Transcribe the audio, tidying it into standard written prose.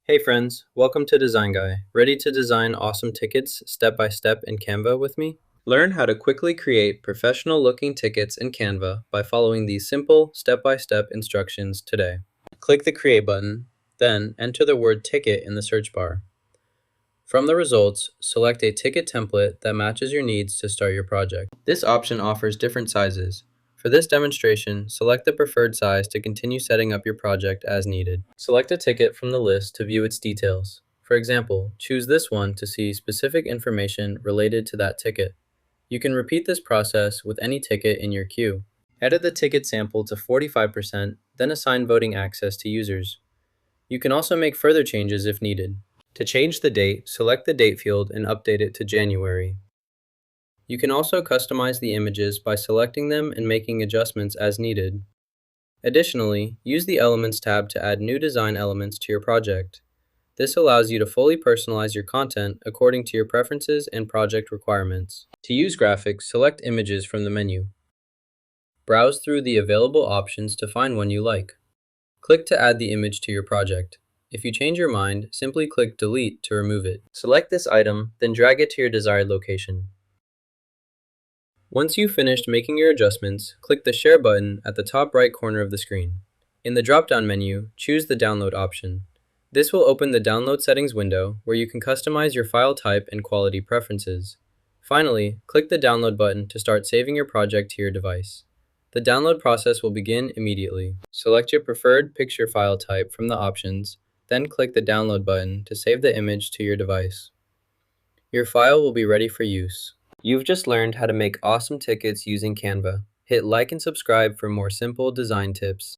Hey friends, welcome to Design Guy. Ready to design awesome tickets step by step in Canva with me? Learn how to quickly create professional looking tickets in Canva by following these simple step by step instructions today. Click the Create button, then enter the word ticket in the search bar. From the results, select a ticket template that matches your needs to start your project. This option offers different sizes. For this demonstration, select the preferred size to continue setting up your project as needed. Select a ticket from the list to view its details. For example, choose this one to see specific information related to that ticket. You can repeat this process with any ticket in your queue. Edit the ticket sample to 45%, then assign voting access to users. You can also make further changes if needed. To change the date, select the date field and update it to January. You can also customize the images by selecting them and making adjustments as needed. Additionally, use the Elements tab to add new design elements to your project. This allows you to fully personalize your content according to your preferences and project requirements. To use graphics, select Images from the menu. Browse through the available options to find one you like. Click to add the image to your project. If you change your mind, simply click Delete to remove it. Select this item, then drag it to your desired location. Once you've finished making your adjustments, click the Share button at the top right corner of the screen. In the drop-down menu, choose the Download option. This will open the Download Settings window where you can customize your file type and quality preferences. Finally, click the Download button to start saving your project to your device. The download process will begin immediately. Select your preferred picture file type from the options, then click the Download button to save the image to your device. Your file will be ready for use. You've just learned how to make awesome tickets using Canva. Hit like and subscribe for more simple design tips.